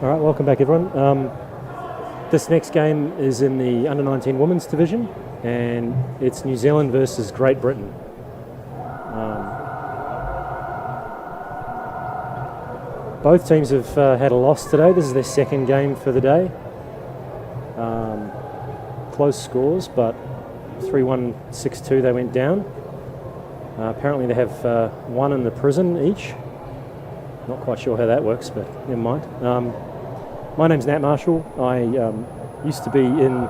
All right, welcome back everyone. This next game is in the Under-19 Women's Division, and it's New Zealand versus Great Britain. Both teams have had a loss today. This is their second game for the day. Close scores, but 3-1, 6-2 they went down. Apparently they have one in the prison each. Not quite sure how that works, but never mind. My name's Nat Marshall. I used to be in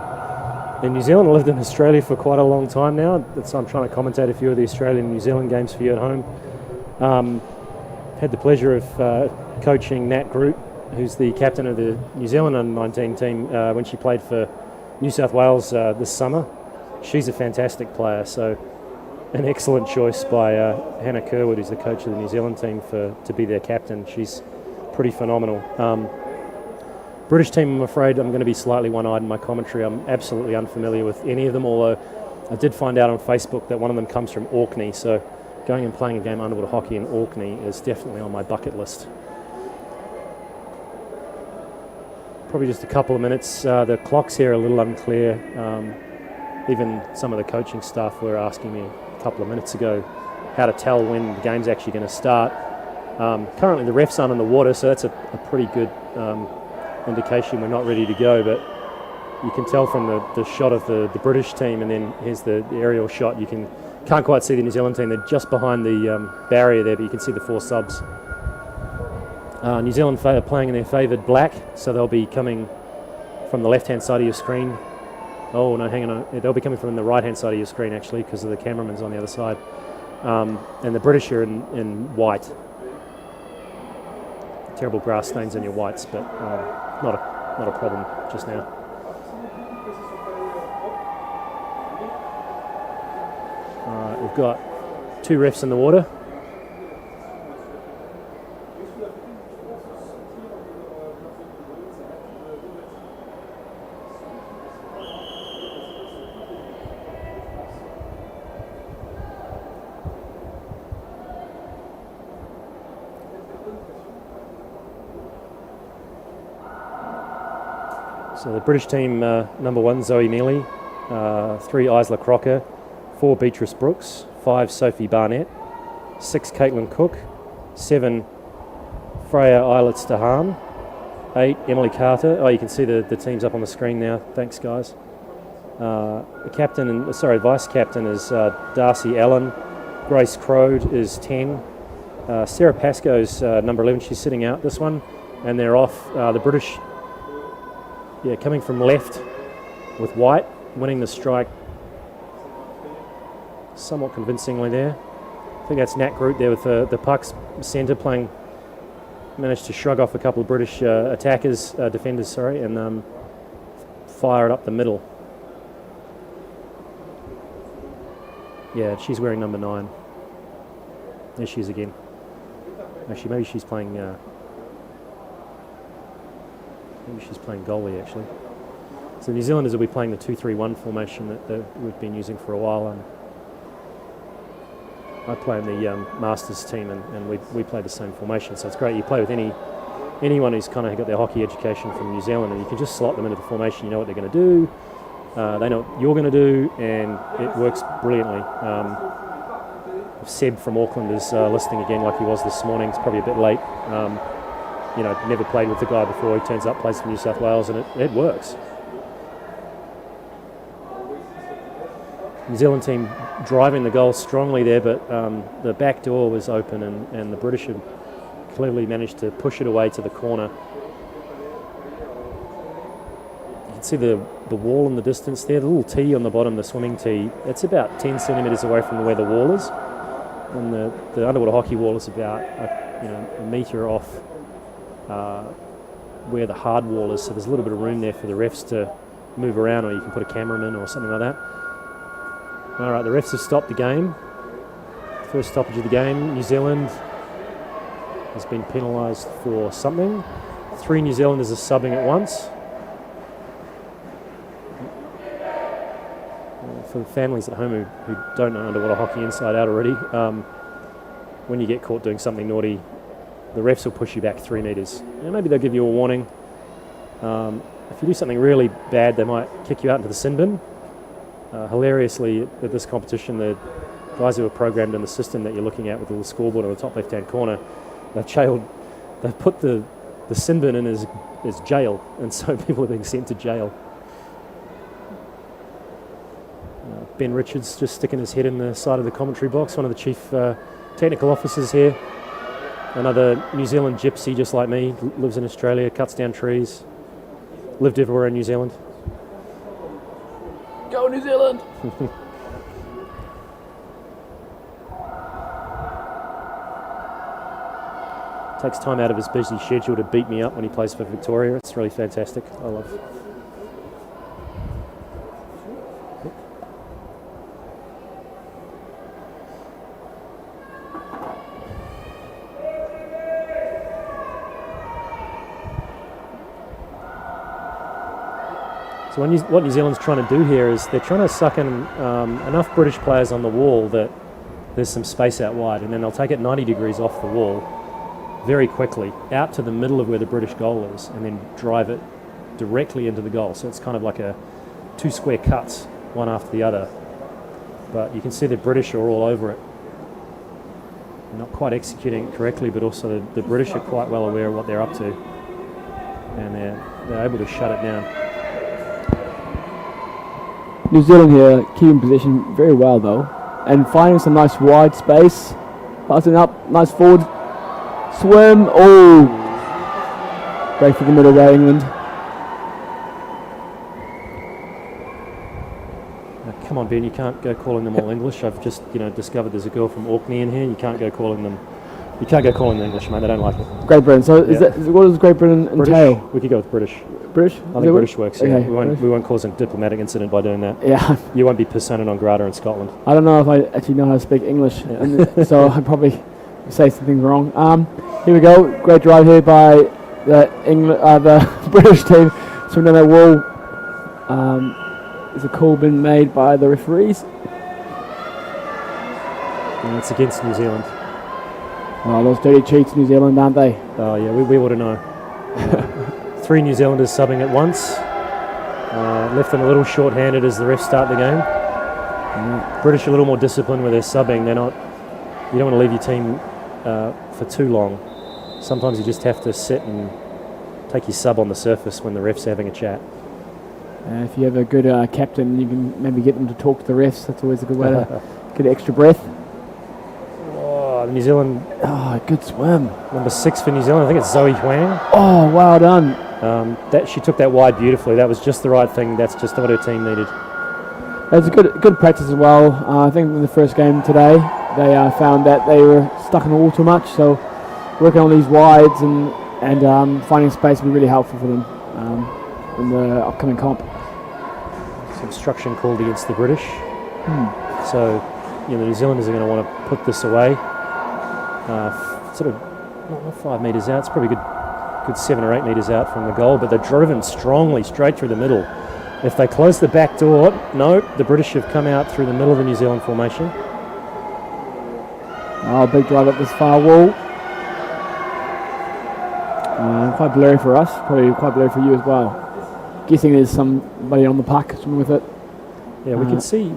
New Zealand. I lived in Australia for quite a long time now. So I'm trying to commentate a few of the Australian and New Zealand games for you at home. Had the pleasure of coaching Nat Groot, who's the captain of the New Zealand Under-19 team, when she played for New South Wales this summer. She's a fantastic player, so an excellent choice by Hannah Kerwood, who's the coach of the New Zealand team, to be their captain. She's pretty phenomenal. British team, I'm afraid I'm going to be slightly one-eyed in my commentary. I'm absolutely unfamiliar with any of them, although I did find out on Facebook that one of them comes from Orkney, so going and playing a game of underwater hockey in Orkney is definitely on my bucket list. Probably just a couple of minutes. The clocks here are a little unclear. Even some of the coaching staff were asking me a couple of minutes ago how to tell when the game's actually going to start. Currently the refs aren't in the water, so that's a pretty good indication we're not ready to go, but you can tell from the shot of the British team, and then here's the aerial shot. You can't quite see the New Zealand team. They're just behind the barrier there, but you can see the four subs. New Zealand are playing in their favoured black, so they'll be coming from the left-hand side of your screen. Oh, no, hang on. They'll be coming from the right-hand side of your screen, actually, because of the cameraman's on the other side. And the British are in white. Terrible grass stains on your whites, but not a problem just now. We've got two refs in the water. So the British team, number 1, Zoe Mealy, 3, Isla Crocker, 4, Beatrice Brooks, 5, Sophie Barnett, 6, Caitlin Cook, 7, Freya Eilets Dahan, 8, Emily Carter. Oh, you can see the teams up on the screen now. Thanks, guys. The vice captain is Darcy Allen. Grace Crode is 10. Sarah Pascoe's number 11. She's sitting out this one, and they're off. The British, coming from left with white, winning the strike somewhat convincingly there. I think that's Nat Groot there with the pucks centre playing. Managed to shrug off a couple of British defenders, and fire it up the middle. Yeah, she's wearing number 9. There she is again. Actually, maybe she's playing goalie, actually. So the New Zealanders will be playing the 2-3-1 formation that we've been using for a while. I play in the Masters team, and we play the same formation, so it's great. You play with anyone who's kind of got their hockey education from New Zealand, and you can just slot them into the formation. You know what they're going to do. They know what you're going to do, and it works brilliantly. Seb from Auckland is listening again like he was this morning. It's probably a bit late. Never played with the guy before. He turns up, plays for New South Wales, and it works. New Zealand team driving the goal strongly there, but the back door was open, and the British have cleverly managed to push it away to the corner. You can see the wall in the distance there, the little tee on the bottom, the swimming tee. It's about 10 centimetres away from where the wall is, and the underwater hockey wall is about a metre off where the hard wall is, so there's a little bit of room there for the refs to move around, or you can put a cameraman or something like that. All right, the refs have stopped the game. First stoppage of the game. New Zealand has been penalised for something. 3 New Zealanders are subbing at once. For the families at home who don't know underwater hockey inside out already, when you get caught doing something naughty, the refs will push you back 3 metres. Maybe they'll give you a warning. If you do something really bad, they might kick you out into the sin bin. Hilariously, at this competition, the guys who are programmed in the system that you're looking at with the little scoreboard on the top left-hand corner, they've put the sin bin in as jail, and so people are being sent to jail. Ben Richards just sticking his head in the side of the commentary box, one of the chief technical officers here. Another New Zealand gypsy just like me, lives in Australia, cuts down trees, lived everywhere in New Zealand. Go New Zealand! Takes time out of his busy schedule to beat me up when he plays for Victoria. It's really fantastic. I love it. So what New Zealand's trying to do here is they're trying to suck in enough British players on the wall that there's some space out wide, and then they'll take it 90 degrees off the wall very quickly out to the middle of where the British goal is, and then drive it directly into the goal. So it's kind of like two square cuts, one after the other. But you can see the British are all over it. They're not quite executing it correctly, but also the British are quite well aware of what they're up to, and they're able to shut it down. New Zealand here keeping possession very well though, and finding some nice wide space, passing up, nice forward swim. Oh, great for the middle there, England. Come on, Ben, you can't go calling them all English. I've just discovered there's a girl from Orkney in here. You can't go calling them English, mate. They don't like it. Great Britain. So what does Great Britain entail? British? We could go with British. British? I think British works. Yeah. Okay, We won't cause a diplomatic incident by doing that. Yeah. You won't be persona non grata in Scotland. I don't know if I actually know how to speak English, so I probably say something wrong. Here we go. Great drive here by the British team. So down that wall. There's a call been made by the referees. And it's against New Zealand. Oh, those dirty cheats, New Zealand, aren't they? Oh yeah, we ought to know. 3 New Zealanders subbing at once. Left them a little short-handed as the refs start the game. British are a little more disciplined with their subbing. You don't want to leave your team for too long. Sometimes you just have to sit and take your sub on the surface when the refs are having a chat. If you have a good captain, you can maybe get them to talk to the refs. That's always a good way to get extra breath. Oh, New Zealand. Oh, good swim. Number 6 for New Zealand. I think it's Zoe Huang. Oh, well done. She took that wide beautifully. That was just the right thing. That's just what her team needed. That's a good practice as well. I think in the first game today, they found that they were stuck in the wall too much. So working on these wides and finding space will be really helpful for them in the upcoming comp. Some obstruction called against the British. So the New Zealanders are going to want to put this away. Sort of not 5 metres out. It's probably good 7 or 8 metres out from the goal, but they're driven strongly straight through the middle. If they close the back door, no, the British have come out through the middle of the New Zealand formation. Oh, big drive up this far wall. Quite blurry for us, probably quite blurry for you as well. Guessing there's somebody on the puck swimming with it. Yeah, we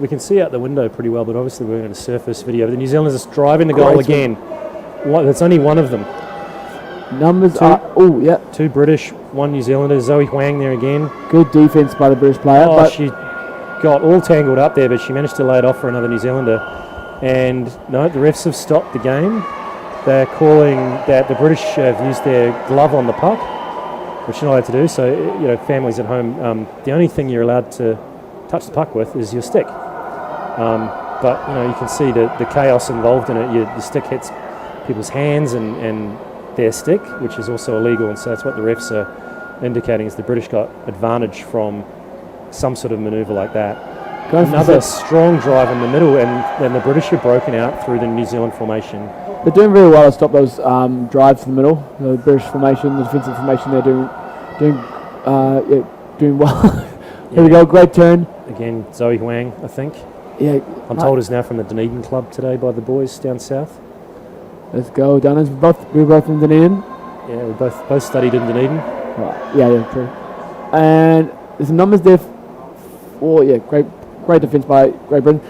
can see out the window pretty well, but obviously we're in a surface video. But the New Zealanders are driving the goal again. That's only one of them. Numbers are... Oh, yeah. 2 British, 1 New Zealander. Zoe Huang there again. Good defence by the British player. Oh, she got all tangled up there, but she managed to lay it off for another New Zealander. And no, the refs have stopped the game. They're calling that the British have used their glove on the puck, which you're not allowed to do. So, families at home, the only thing you're allowed to touch the puck with is your stick. But, you can see the chaos involved in it. The stick hits people's hands and their stick, which is also illegal. And so that's what the refs are indicating is the British got advantage from some sort of manoeuvre like that. Another strong drive in the middle, and then the British are broken out through the New Zealand formation. They're doing very well to stop those drives in the middle. The British formation, the defensive formation, they're doing well. Here we go, great turn. Again, Zoe Huang, I think. Yeah, I'm told is now from the Dunedin club today by the boys down south. Let's go, Dunners. We're both from Dunedin. Yeah, we both studied in Dunedin. Right. Yeah, true. And there's some numbers there. Great defence by Great Britain.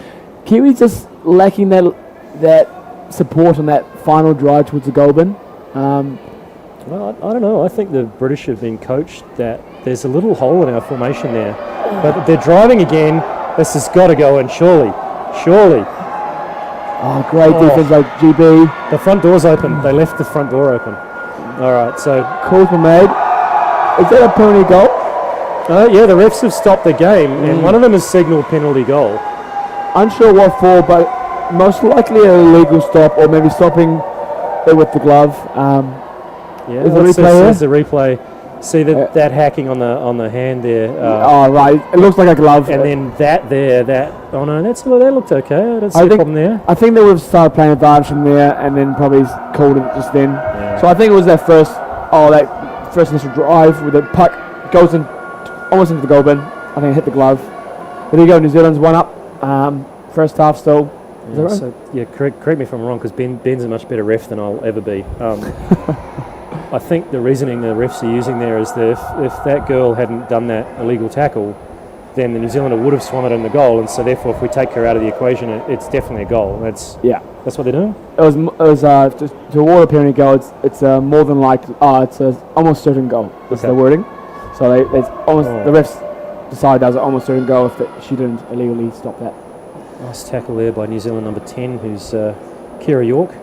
Kiwis just lacking that support on that final drive towards the goal bin. Well, I don't know. I think the British have been coached that there's a little hole in our formation there. But they're driving again. This has got to go in, surely. Oh, great defence by GB. The front door's open. They left the front door open. All right, so... Calls were made. Is that a penalty goal? Yeah, the refs have stopped the game, and one of them has signalled penalty goal. Unsure what for, but most likely an illegal stop, or maybe stopping it with the glove. Yeah, there's the replay. See that hacking on the hand there. Right, it looks like a glove. And then oh no, that looked okay. I don't see a problem there. I think they would have started playing advantage from there, and then probably called it just then. Yeah. So I think it was that first initial drive with the puck goes in almost into the goal bin. I think it hit the glove. There you go, New Zealand's 1 up. First half still. Is that right? So, correct me if I'm wrong, because Ben's a much better ref than I'll ever be. I think the reasoning the refs are using there is that if that girl hadn't done that illegal tackle, then the New Zealander would have swum it in the goal, and so therefore if we take her out of the equation, it's definitely a goal. That's what they're doing. It was just to award a penalty goal. It's more than likely. It's a almost certain goal. That's the wording. So the refs decided that was an almost certain goal if she didn't illegally stop that. Nice tackle there by New Zealand number 10, who's Kira York.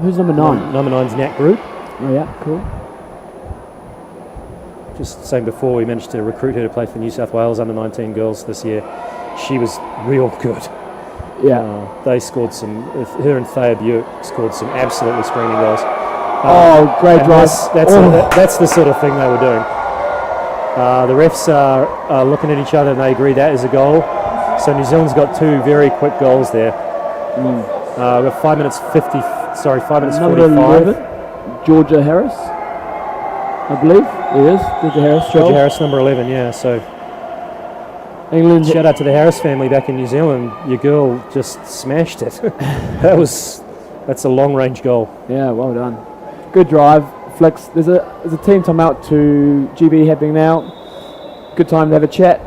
Who's number 9? Number 9's Nat Groot. Oh yeah, cool. Just saying before, we managed to recruit her to play for New South Wales under 19 girls this year. She was real good. Yeah. They scored some. Her and Thea Buick scored some absolutely screaming goals. Great drive. That's the sort of thing they were doing. The refs are looking at each other and they agree that is a goal. So New Zealand's got 2 very quick goals there. We've got 5 minutes 45. Number 11, Georgia Harris, I believe. It is Georgia Harris. Georgia Harris, number 11. Yeah. So England. Shout out to the Harris family back in New Zealand. Your girl just smashed it. That's a long range goal. Yeah, well done. Good drive. Flex. There's a team timeout to GB happening now. Good time to have a chat.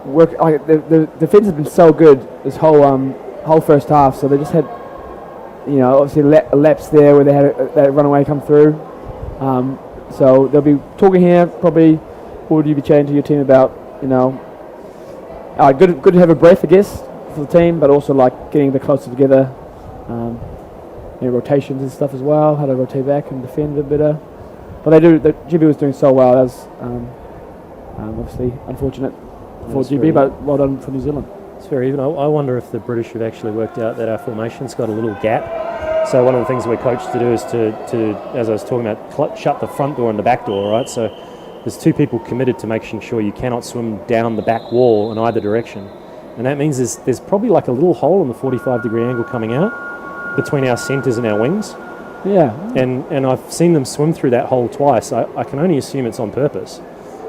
The defense has been so good this whole first half. So they just had, obviously a lapse there where they had that runaway come through. So they'll be talking here. Probably, what would you be chatting to your team about? Good to have a breath, I guess, for the team, but also like getting the closer together. Rotations and stuff as well, how to rotate back and defend a bit better. But the GB was doing so well. That was obviously unfortunate for GB, but well done for New Zealand. It's very even. I wonder if the British have actually worked out that our formation's got a little gap. So one of the things we're coached to do is to as I was talking about, shut the front door and the back door, right? So there's 2 people committed to making sure you cannot swim down the back wall in either direction. And that means there's probably like a little hole in the 45-degree angle coming out between our centres and our wings. Yeah. And I've seen them swim through that hole twice. I can only assume it's on purpose.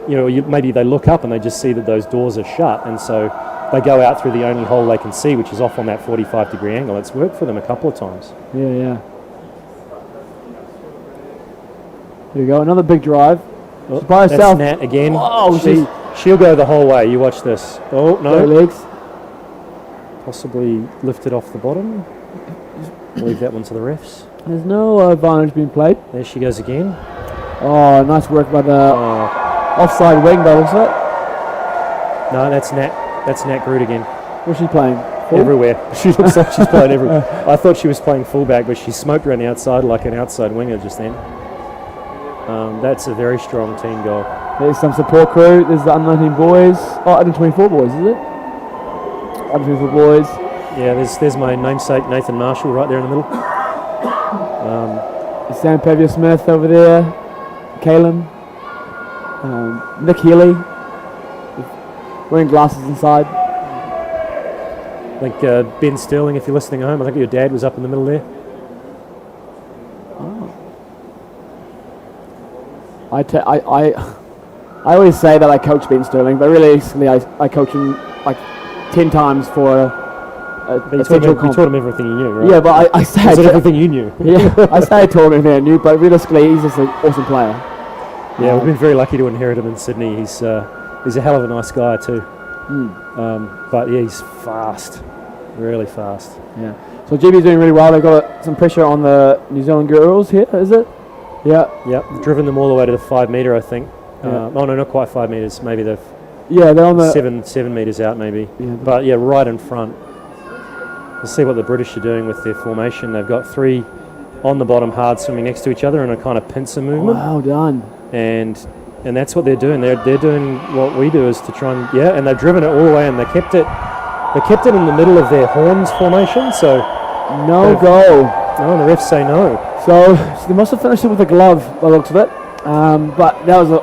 Maybe they look up and they just see that those doors are shut, and so they go out through the only hole they can see, which is off on that 45-degree angle. It's worked for them a couple of times. Yeah. Here we go, another big drive. By herself. That's Nat again. Oh, she'll go the whole way. You watch this. Oh, no. Legs. Possibly lifted off the bottom. Leave that one to the refs. There's no advantage being played. There she goes again. Oh, nice work by the offside wing, by looks like. No, that's Nat Groot again. Where's she playing? Full? Everywhere. She looks like she's playing everywhere. I thought she was playing fullback, but she smoked around the outside like an outside winger just then. That's a very strong team goal. There's some support crew. There's the under-19 boys. Oh, under-24 boys, is it? Under-24 boys. Yeah, there's my namesake Nathan Marshall right there in the middle. Sam Pavia-Smith over there. Caleb. Nick Healy. Wearing glasses inside. I think Ben Sterling, if you're listening at home, I think your dad was up in the middle there. I always say that I coach Ben Sterling, but realistically I coach him like 10 times for you taught him everything you knew, right? Yeah, but I say everything you knew. Yeah, I say I taught him everything I knew, but realistically he's just an awesome player. Yeah, we've been very lucky to inherit him in Sydney. He's a hell of a nice guy too. But yeah, he's fast, really fast. Yeah. So GB's doing really well. They've got some pressure on the New Zealand girls here, is it? Yeah. Yep, driven them all the way to the 5 metre, I think. Yeah. Oh no, not quite 5 metres. Maybe they're they're on the 7 metres out, maybe. Yeah. But yeah, right in front. We'll see what the British are doing with their formation. They've got 3 on the bottom, hard swimming next to each other in a kind of pincer movement. Well done. And that's what they're doing. They're doing what we do, is to try and they've driven it all the way, and they kept it in the middle of their horns formation. So no goal. No, the refs say no. So they must have finished it with a glove by the looks of it. But that was an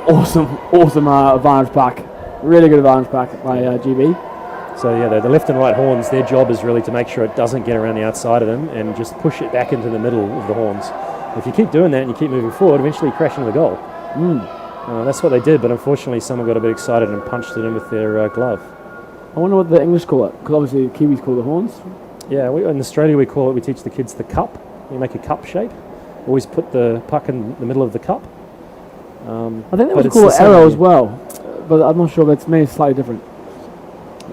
awesome advantage pack. Really good advantage pack by GB. So yeah, the left and right horns, their job is really to make sure it doesn't get around the outside of them and just push it back into the middle of the horns. If you keep doing that and you keep moving forward, eventually you crash into the goal. That's what they did, but unfortunately someone got a bit excited and punched it in with their glove. I wonder what the English call it, because obviously the Kiwis call the horns. Yeah, in Australia we teach the kids the cup. You make a cup shape. Always put the puck in the middle of the cup. I think they would call it arrow as well, but I'm not sure if it's maybe slightly different.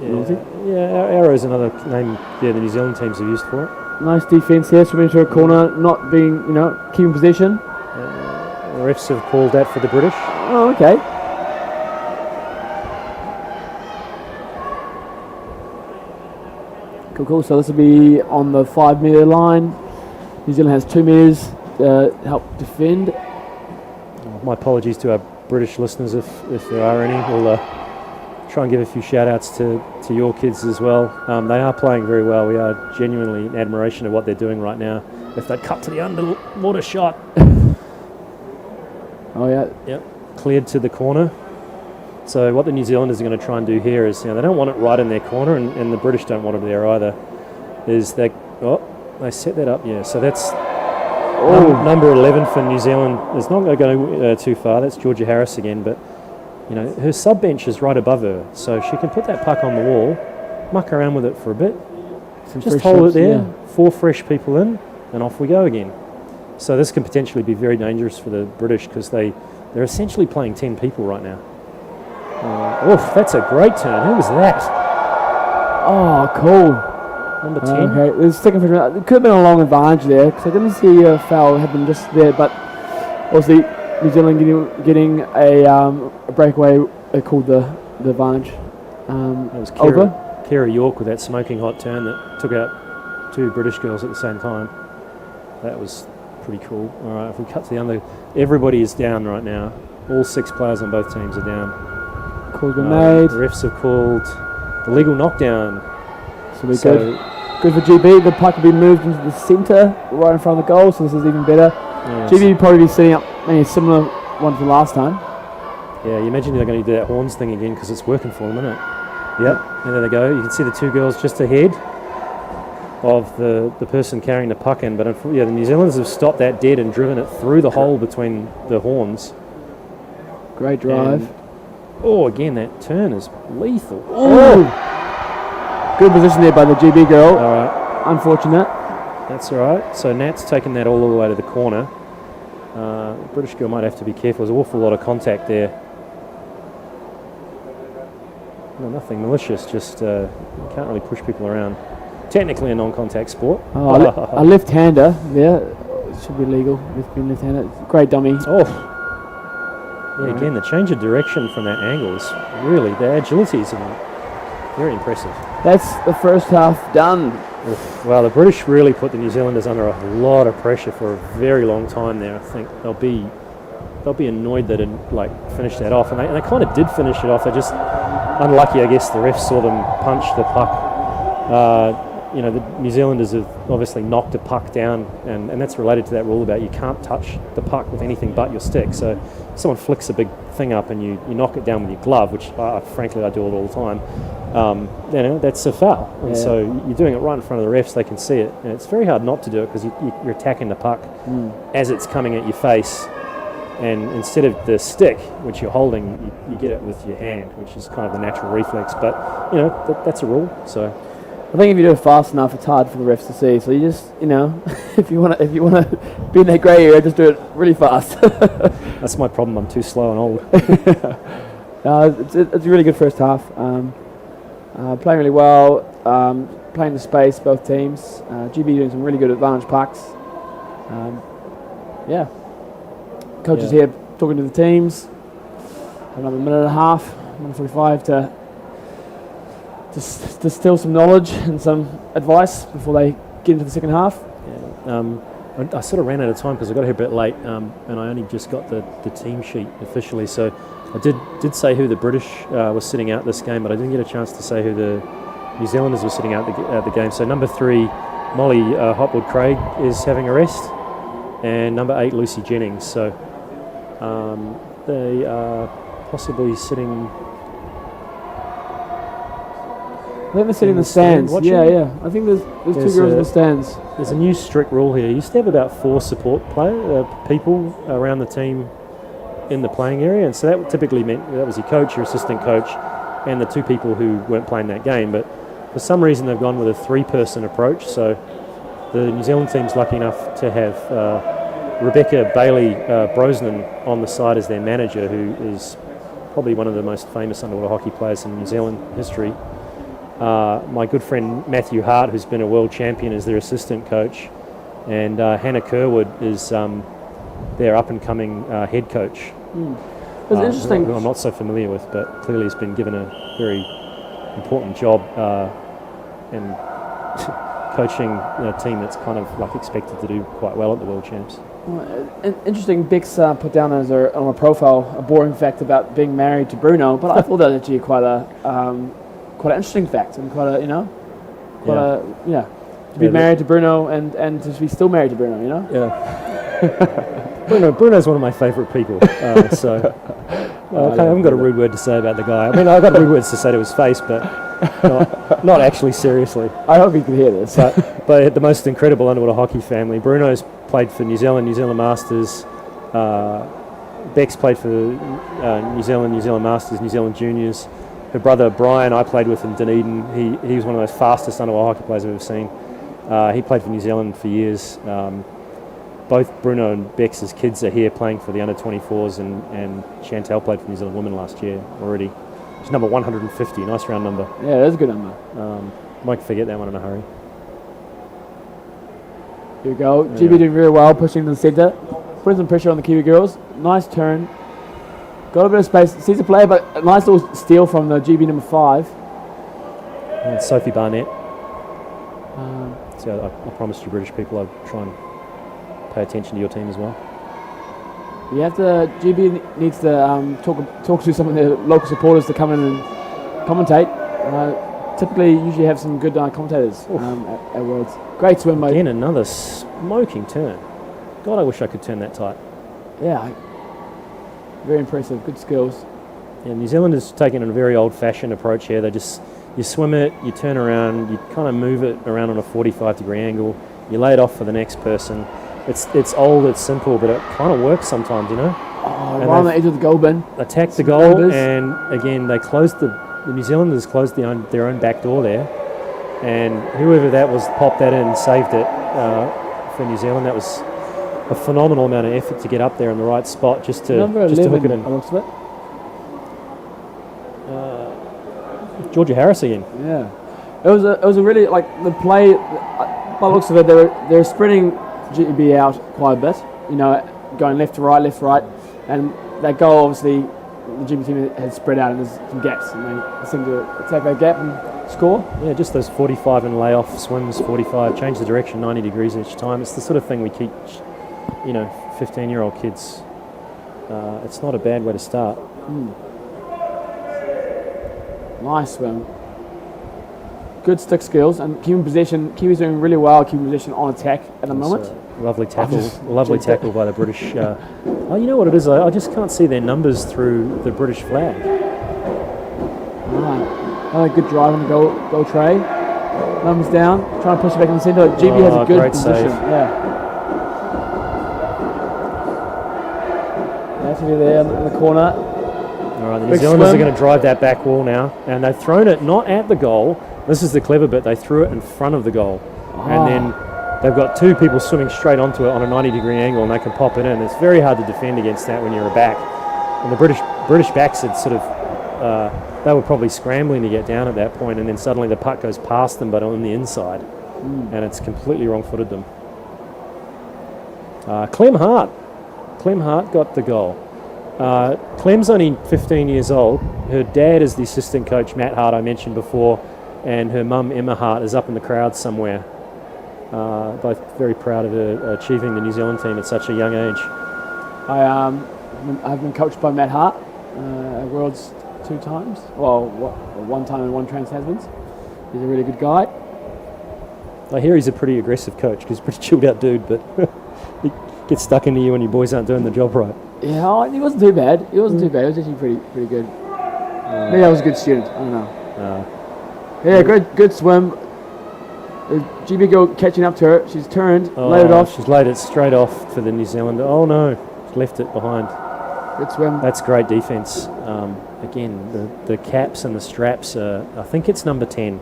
Arrow is another name the New Zealand teams have used for it. Nice defence here, swimming into a corner, not being, keeping possession. The refs have called that for the British. Oh, okay. Cool. So this will be on the 5 metre line. New Zealand has 2 metres to help defend. My apologies to our British listeners if there are any. We'll try and give a few shout outs to your kids as well. They are playing very well. We are genuinely in admiration of what they're doing right now. If they cut to the underwater shot. Oh yeah. Yep. Cleared to the corner. So what the New Zealanders are going to try and do here is, they don't want it right in their corner, and the British don't want it there either. Is they set that up, yeah. So that's number 11 for New Zealand. It's not going to go too far. That's Georgia Harris again, but her sub bench is right above her, so she can put that puck on the wall, muck around with it for a bit, just hold it there. 4 fresh people in, and off we go again. So this can potentially be very dangerous for the British, because they're essentially playing 10 people right now. That's a great turn. Who was that? Oh, cool. Number 10. Okay, there's second fish. It could have been a long advantage there, because I didn't see a foul happen just there, but obviously New Zealand getting a breakaway called the advantage. That was over. Kara York with that smoking hot turn that took out 2 British girls at the same time. That was pretty cool. All right, if we cut to the under, everybody is down right now. All 6 players on both teams are down. Calls been made. The refs have called the legal knockdown. So good for GB. The puck will be moved into the centre, right in front of the goal, so this is even better. Yes. GB will probably be setting up maybe a similar one to last time. Yeah, you imagine they're going to do that horns thing again, because it's working for them, isn't it? Yep, and there they go. You can see the 2 girls just ahead of the person carrying the puck in, but the New Zealanders have stopped that dead and driven it through the hole between the horns. Great drive. Again, that turn is lethal. Good position there by the GB girl. All right. Unfortunate. That's all right. So Nat's taken that all the way to the corner. British girl might have to be careful. There's an awful lot of contact there. Well, nothing malicious, just you can't really push people around. Technically a non-contact sport. A left-hander there. Should be legal. Left-hander. Great dummy. Yeah, again, the change of direction from that angle is really, the agility is very impressive. That's the first half done. Well, the British really put the New Zealanders under a lot of pressure for a very long time there. I think they'll be annoyed that it finished that off, and they kind of did finish it off. They're just unlucky, I guess. The refs saw them punch the puck. The New Zealanders have obviously knocked a puck down, and that's related to that rule about you can't touch the puck with anything but your stick. So if someone flicks a big thing up and you knock it down with your glove, which frankly I do it all the time, that's a foul. And so you're doing it right in front of the refs, they can see it. And it's very hard not to do it, because you're attacking the puck as it's coming at your face. And instead of the stick, which you're holding, you get it with your hand, which is kind of the natural reflex. But, that's a rule. So I think if you do it fast enough, it's hard for the refs to see. So you just, if you want to be in that grey area, just do it really fast. That's my problem. I'm too slow and old. It's a really good first half. Playing really well. Playing the space, both teams. GB doing some really good advantage packs. Coaches here talking to the teams. Another minute and a half, 1:45 to distill some knowledge and some advice before they get into the second half. I sort of ran out of time because I got here a bit late, and I only just got the team sheet officially. So I did say who the British was sitting out this game, but I didn't get a chance to say who the New Zealanders were sitting out the game. So number 3, Molly Hopwood Craig is having a rest, and number 8, Lucy Jennings. So they are possibly sitting. I think they're sitting in the stands. Yeah. I think there's two girls in the stands. There's a new strict rule here. You used to have about 4 support people around the team in the playing area, and so that typically meant that was your coach, your assistant coach, and the 2 people who weren't playing that game. But for some reason, they've gone with a 3-person approach. So the New Zealand team's lucky enough to have Rebecca Bailey Brosnan on the side as their manager, who is probably one of the most famous underwater hockey players in New Zealand history. My good friend Matthew Hart, who's been a world champion, is their assistant coach, and Hannah Kerwood is their up-and-coming head coach. It's interesting. Who I'm not so familiar with, but clearly has been given a very important job in coaching a team that's kind of like expected to do quite well at the World Champs. Interesting. Bex put down on a profile a boring fact about being married to Bruno, but I thought that was actually quite an interesting fact, and to be married to Bruno and to be still married to Bruno, Yeah. Bruno's one of my favourite people. I haven't got a rude word to say about the guy. I mean, I've got rude words to say to his face, but not actually seriously. I hope you can hear this. But the most incredible underwater hockey family. Bruno's played for New Zealand Masters. Bex played for New Zealand Masters, New Zealand Juniors. Her brother Brian, I played with in Dunedin. He was one of the most fastest underwater hockey players I've ever seen. He played for New Zealand for years. Both Bruno and Bex's kids are here playing for the under-24s, and Chantal played for New Zealand Women last year already. She's number 150, nice round number. Yeah, that's a good number. Might forget that one in a hurry. Here we go. GB doing very well, pushing to the centre. Putting some pressure on the Kiwi girls. Nice turn. Got a bit of space. Sees the player, but a nice little steal from the GB number 5. And Sophie Barnett. So I promised you British people I'd try and pay attention to your team as well. You have to. GB needs to talk to some of their local supporters to come in and commentate. Typically, usually have some good commentators at Worlds. Great swim, mate. Again, another smoking turn. God, I wish I could turn that tight. Yeah, very impressive. Good skills. Yeah, New Zealand is taking a very old-fashioned approach here. You swim it, you turn around, you kind of move it around on a 45-degree angle. You lay it off for the next person. It's old, it's simple, but it kind of works sometimes, Oh, right on the edge of the goal bin. Attack the goal, and again, they closed the New Zealanders closed their own back door there, and whoever that was popped that in and saved it for New Zealand. That was a phenomenal amount of effort to get up there in the right spot just to hook it in. Looks of it. Georgia Harris again. Yeah, it was a really the play. By the looks of it, they were spreading GB out quite a bit. Going left to right, and that goal obviously the GB team had spread out and there's some gaps, and they seem to attack that gap and score. Yeah, just those 45 and layoff swims, 45, change the direction 90 degrees each time. It's the sort of thing we teach, 15-year-old kids. It's not a bad way to start. Nice swim. Good stick skills and keeping possession. Kiwi's doing really well keeping possession on attack at the moment. Lovely tackle by the British. Oh, you know what it is? I just can't see their numbers through the British flag. Right. Good drive on the goal tray. Numbers down. Trying to push it back in the centre. GB has a good position. Save. Yeah. Actually there in the corner. All right, the New Zealanders are going to drive that back wall now, and they've thrown it not at the goal, This is the clever bit. They threw it in front of the goal, and then they've got two people swimming straight onto it on a 90-degree angle, and they can pop it in. It's very hard to defend against that when you're a back. And the British backs had sort of, they were probably scrambling to get down at that point, and then suddenly the puck goes past them, but on the inside, and it's completely wrong-footed them. Clem Hart got the goal. Clem's only 15 years old. Her dad is the assistant coach, Matt Hart, I mentioned before, and her mum, Emma Hart, is up in the crowd somewhere. Both very proud of her achieving the New Zealand team at such a young age. I've been coached by Matt Hart, Worlds 2 times. Well, 1 time and 1 Trans-Tasmans. He's a really good guy. I hear he's a pretty aggressive coach because he's a pretty chilled out dude, but he gets stuck into you when your boys aren't doing the job right. Yeah, he wasn't too bad. He was actually pretty good. Maybe I was a good student. I don't know. Yeah, good swim. GB girl catching up to her. She's turned, laid it off. She's laid it straight off for the New Zealander. Oh no, she's left it behind. Good swim. That's great defence. Again, the caps and the straps. I think it's number 10.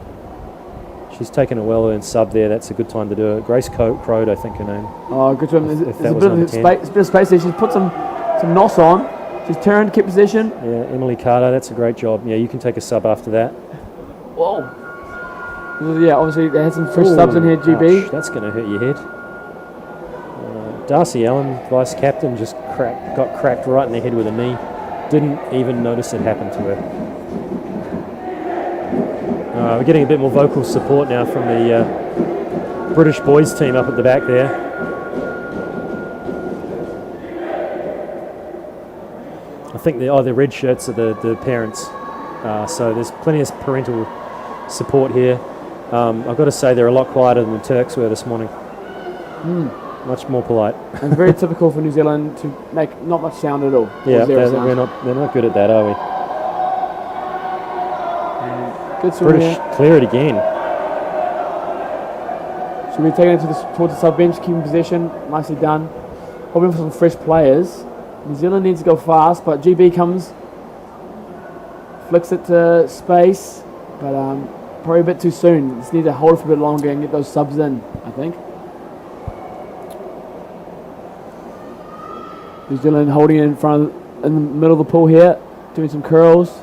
She's taken a well-earned sub there. That's a good time to do it. Grace Crode, I think her name. Oh, good swim. There's a bit of space there. She's put some nos on. She's turned, kept position. Yeah, Emily Carter, that's a great job. Yeah, you can take a sub after that. Whoa. Yeah, obviously they had some fresh subs in here, GB. Ouch, that's going to hurt your head. Darcy Allen, vice captain, just got cracked right in the head with a knee. Didn't even notice it happened to her. We're getting a bit more vocal support now from the British boys team up at the back there. I think the red shirts are the parents, so there's plenty of parental support here. I've got to say they're a lot quieter than the Turks were this morning. Much more polite. And very typical for New Zealand to make not much sound at all. Yeah, they're not good at that, are we? Good swim British here. clear it again. Should we take it towards the sub bench, keeping possession, nicely done. Hoping for some fresh players. New Zealand needs to go fast, but GB comes, flicks it to space, but probably a bit too soon. Just need to hold it for a bit longer and get those subs in, I think. New Zealand holding it in the middle of the pool here, doing some curls.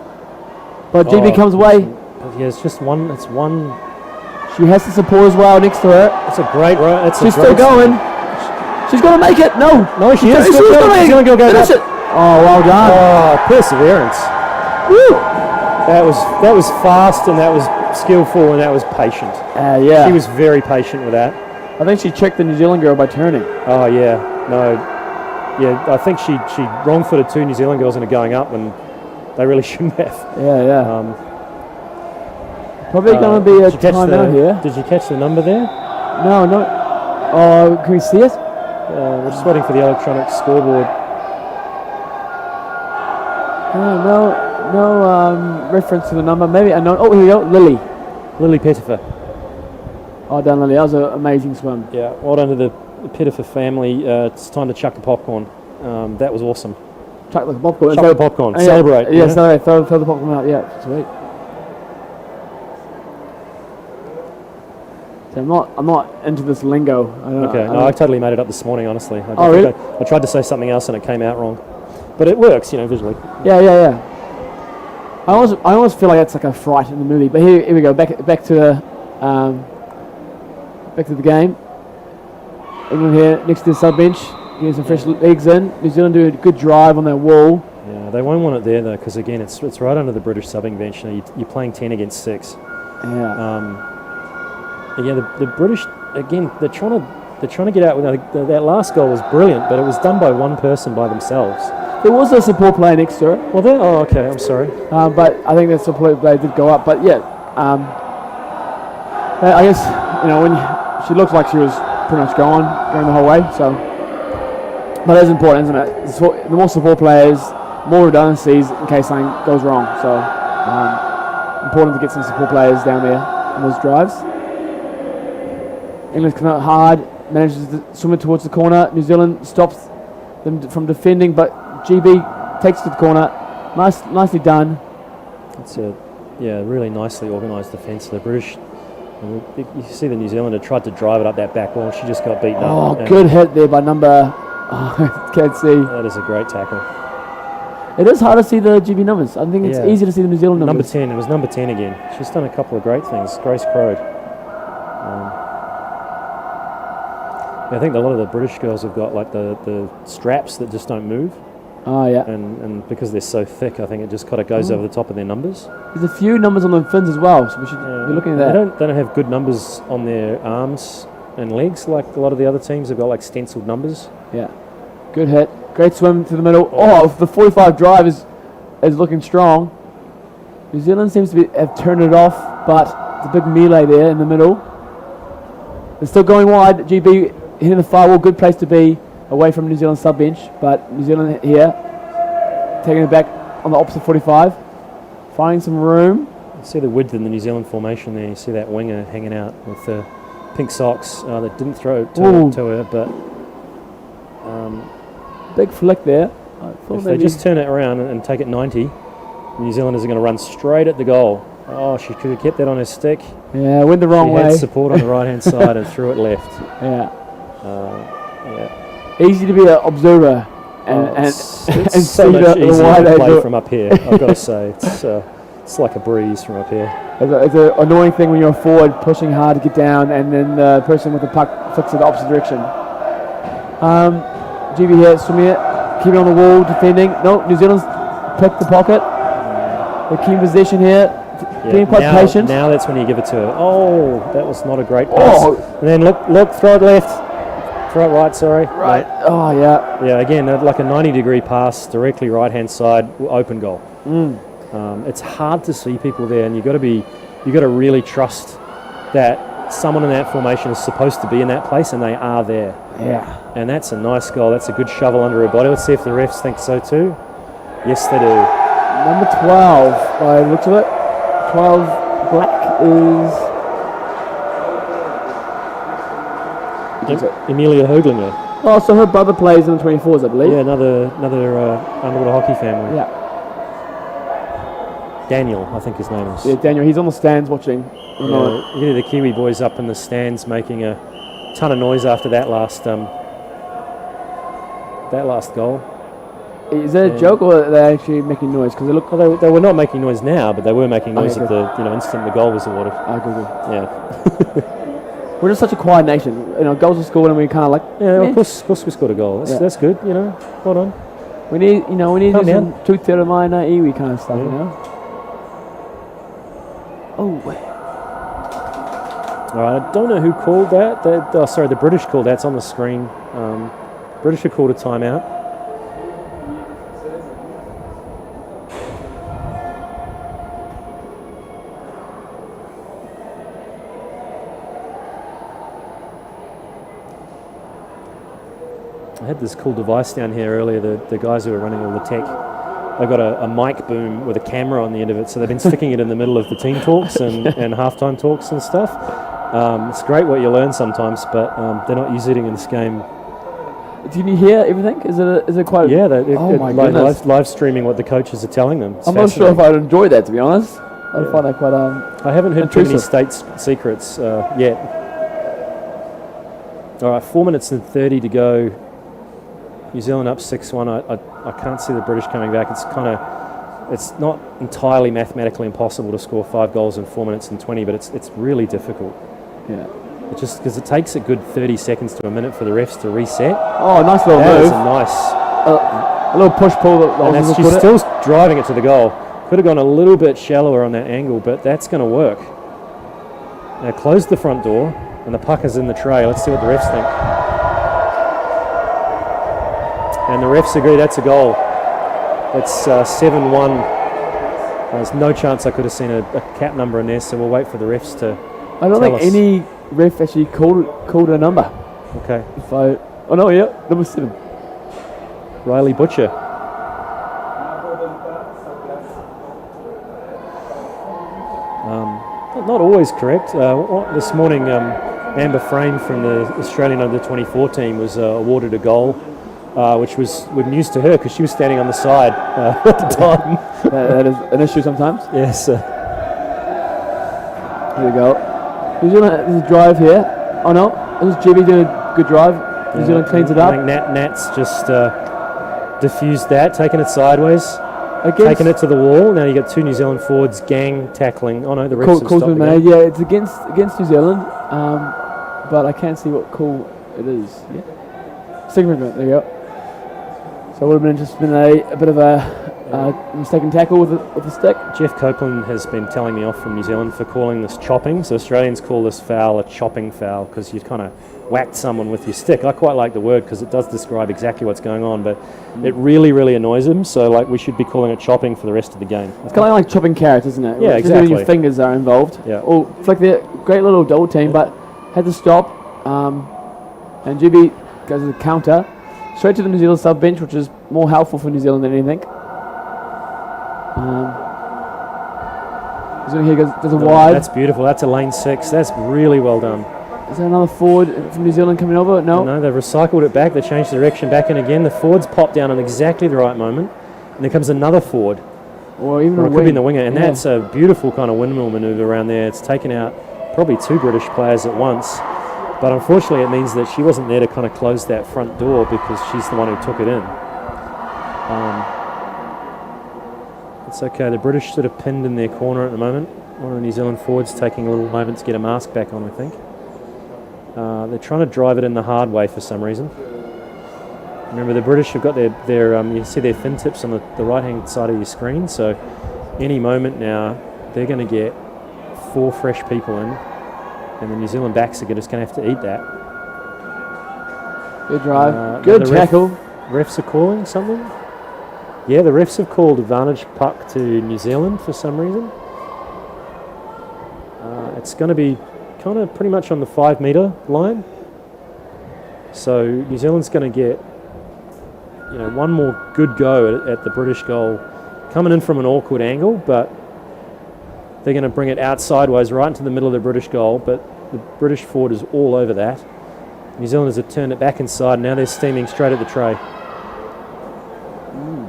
But GB comes away. Yeah, it's just one. It's one. She has the support as well next to her. It's a great run. She's still going. She's going to make it. No, she is. She's going to go finish it. Oh, well done. Oh, perseverance. Woo. That was fast, and that was skillful, and that was patient. Yeah. She was very patient with that. I think she checked the New Zealand girl by turning. Oh yeah, no, yeah. I think she wrong-footed 2 New Zealand girls into going up, and they really shouldn't have. Yeah. Probably going to be a timeout here. Did you catch the number there? No. Oh, can we see it? We're just waiting for the electronic scoreboard. No reference to the number. Maybe I know. Oh, here we go. Lily Pettifer. Oh, done, Lily. That was an amazing swim. Yeah, well done to the Pettifer family. It's time to chuck the popcorn. That was awesome. Chuck the popcorn. Chuck the popcorn. Celebrate. Yeah, celebrate. Throw the popcorn out. Yeah, sweet. So I'm not into this lingo. I totally made it up this morning, honestly. Really? I tried to say something else and it came out wrong. But it works, visually. Yeah. I almost feel like it's like a fright in the movie. But here we go. Back to the game. England here next to the sub bench, getting some fresh legs in. New Zealand do a good drive on their wall. Yeah, they won't want it there though, because again, it's right under the British subbing bench. You're playing 10 against 6. Yeah. The British again. They're trying to get out. That last goal was brilliant, but it was done by one person by themselves. There was a support player next to her. Well, there. Oh, okay. I'm sorry. But I think that support player did go up. But yeah, I guess when she looked like she was pretty much going the whole way. So, but that's important, isn't it? The more support players, more redundancies in case something goes wrong. So, important to get some support players down there on those drives. England come out hard, manages to swim it towards the corner. New Zealand stops them from defending, but GB takes it to the corner. Nicely done. It's a Yeah, really nicely organised defence. The British, you see the New Zealander tried to drive it up that back wall, and she just got beaten up. Oh, good hit there by number. Oh, can't see. That is a great tackle. It is hard to see the GB numbers. I think it's easy to see the New Zealand numbers. Number 10, it was number 10 again. She's done a couple of great things. Grace Crode. I think a lot of the British girls have got like the straps that just don't move. Oh, yeah. And because they're so thick, I think it just kind of goes over the top of their numbers. There's a few numbers on the fins as well, so we should be looking at that. They don't have good numbers on their arms and legs like a lot of the other teams. They've got like stenciled numbers. Yeah. Good hit. Great swim to the middle. Oh, the 45 drive is looking strong. New Zealand seems to have turned it off, but it's a big melee there in the middle. They're still going wide. GB hitting the firewall. Good place to be away from New Zealand sub bench, but New Zealand here taking it back on the opposite 45, finding some room. You see the width in the New Zealand formation there. You see that winger hanging out with the pink socks. They didn't throw it to her, but big flick there. If they just turn it around and take it 90, the New Zealanders are going to run straight at the goal. Oh, she could have kept that on her stick. Yeah, went the wrong way. She had support on the right-hand side and threw it left. Yeah. Yeah. Easy to be an observer and so see much the easier wide to they play do. from up here. I've got to say, it's like a breeze from up here. It's an annoying thing when you're forward pushing hard to get down, and then the person with the puck flicks it the opposite direction. GB here, swimming it, keeping on the wall, defending. No, New Zealand's picked the pocket. They're keeping possession here, being quite patient. Now that's when you give it to her. Oh, that was not a great pass. And then look, throw it left. Throw it right, sorry. Right. Oh, yeah. Yeah, again, like a 90-degree pass, directly right-hand side, open goal. It's hard to see people there, and you got to really trust that someone in that formation is supposed to be in that place, and they are there. Yeah. And that's a nice goal. That's a good shovel under her body. Let's see if the refs think so too. Yes, they do. Number 12, by the looks of it. 12 black is Amelia Hoaglinger. Oh, so her brother plays in the 24s, I believe. Yeah, another underwater hockey family. Yeah. Daniel, I think his name is. Yeah, Daniel. He's on the stands watching. Yeah, you hear the Kiwi boys up in the stands making a ton of noise after that last goal. Is that a joke, or are they actually making noise? Because they were not making noise now, but they were making noise at the instant the goal was awarded. Good. Yeah. We're just such a quiet nation. Goals are scored and we kind of like. Yeah, of course we scored a goal. That's good. Hold on. We need to do some two-third line iwi kind of stuff. Oh. All right, I don't know who called that. The British called that. It's on the screen. British have called a timeout. I had this cool device down here earlier. The guys who were running all the tech, they got a mic boom with a camera on the end of it, so they've been sticking it in the middle of the team talks and halftime talks and stuff. It's great what you learn sometimes, but they're not using it in this game. Did you hear everything? Is it quite? Yeah, my goodness. live streaming what the coaches are telling them. I'm not sure if I'd enjoy that, to be honest. I'd find that quite I haven't heard too many state secrets yet. All right, 4 minutes and 30 to go. New Zealand up 6-1. I can't see the British coming back. It's not entirely mathematically impossible to score 5 goals in 4 minutes and 20, but it's really difficult. Yeah. It's just because it takes a good 30 seconds to a minute for the refs to reset. Oh, nice little that move. Is a nice. A little push pull. She's still driving it to the goal. Could have gone a little bit shallower on that angle, but that's going to work. Now close the front door, and the puck is in the tray. Let's see what the refs think. And the refs agree that's a goal. It's 7-1. There's no chance I could have seen a cap number in there, so we'll wait for the refs to I don't think any ref actually called a number. Okay. Number 7. Riley Butcher. Not always correct. This morning, Amber Frame from the Australian Under-24 team was awarded a goal, which was news to her because she was standing on the side at the time. That is an issue sometimes. Yes. Here we go. New Zealand, there's a drive here. Oh no, this is GB doing a good drive. New Zealand cleans it up. I think Nat's just diffused that, taking it sideways, taking it to the wall. Now you got 2 New Zealand forwards gang tackling. Oh no, the refs have stopped the game. Yeah, it's against New Zealand, but I can't see what call it is. Yeah, significant. There you go. So it would have been a bit of a mistaken tackle with the stick. Jeff Copeland has been telling me off from New Zealand for calling this chopping. So Australians call this foul a chopping foul because you kind of whacked someone with your stick. I quite like the word because it does describe exactly what's going on, but it really, really annoys him. So like we should be calling it chopping for the rest of the game. It's kind of like chopping carrots, isn't it? Yeah, exactly. Your fingers are involved. Yeah. Oh, flick there. Great little double team, but had to stop. And GB goes to the counter. Straight to the New Zealand sub bench, which is more helpful for New Zealand than anything. New Zealand here does a wide. That's beautiful. That's a lane 6. That's really well done. Is there another forward from New Zealand coming over? No. No, they've recycled it back. They changed the direction back in again. The forwards pop down at exactly the right moment. And there comes another forward. Or even or it a could be in the winger. And yeah. that's a beautiful kind of windmill manoeuvre around there. It's taken out probably 2 British players at once. But unfortunately, it means that she wasn't there to kind of close that front door because she's the one who took it in. It's okay. The British sort of pinned in their corner at the moment. One of the New Zealand forwards taking a little moment to get a mask back on, I think. They're trying to drive it in the hard way for some reason. Remember, the British have got their you see their fin tips on the right-hand side of your screen. So any moment now, they're going to get 4 fresh people in. And the New Zealand backs are just going to have to eat that. Good drive. Good tackle. Refs are calling something? Yeah, the refs have called advantage puck to New Zealand for some reason. It's going to be kind of pretty much on the 5-metre line. So New Zealand's going to get one more good go at the British goal, coming in from an awkward angle, but they're going to bring it out sideways right into the middle of the British goal, but the British forward is all over that. New Zealanders have turned it back inside. Now they're steaming straight at the tray.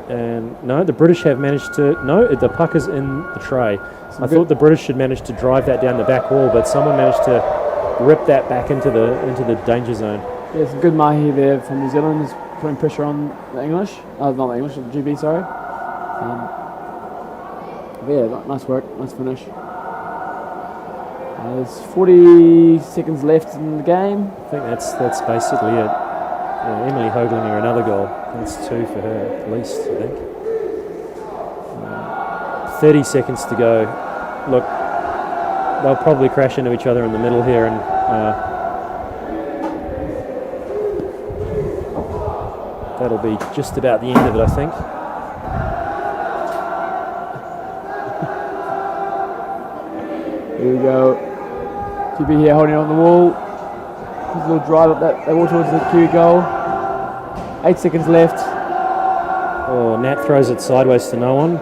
And no, the British have managed to... No, the puck is in the tray. I thought the British had managed to drive that down the back wall, but someone managed to rip that back into the danger zone. Yeah, some good mahi there from New Zealand, is putting pressure on the English. Not the English, the GB, sorry. Yeah, nice work, nice finish. There's 40 seconds left in the game. I think that's basically it. Emily Hoagland another goal. That's 2 for her at least, I think. 30 seconds to go. Look, they'll probably crash into each other in the middle here, and that'll be just about the end of it, I think. Here we go. GB here holding on the wall. His little drive up that wall towards the Kiwi goal. 8 seconds left. Oh, Nat throws it sideways to no one.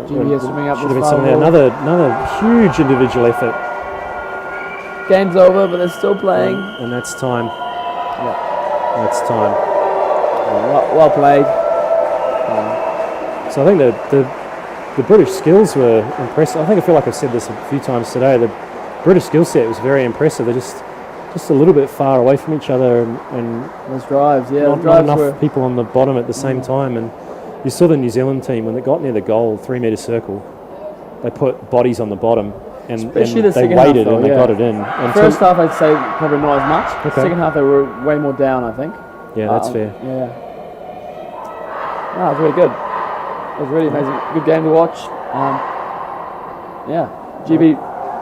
GB is swimming up should have this been someone there. Another huge individual effort. Game's over, but they're still playing. And that's time. Yeah. That's time. Well played. So I think the British skills were impressive. I feel like I've said this a few times today. The British skill set was very impressive. They're just a little bit far away from each other, and those drives, not enough people on the bottom at the same time. And you saw the New Zealand team when they got near the goal, 3-metre circle, they put bodies on the bottom, and they waited and they got it in. And first half, I'd say probably not as much. Okay. Second half, they were way more down, I think. Yeah, that's fair. Yeah. No, it was really good. It was really amazing. Good game to watch. GB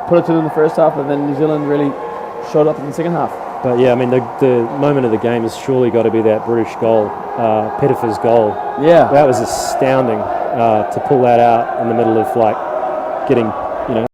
put it to them in the first half, and then New Zealand really showed up in the second half. But yeah, I mean, the moment of the game has surely got to be that British goal, Pettifer's goal. Yeah. That was astounding to pull that out in the middle of getting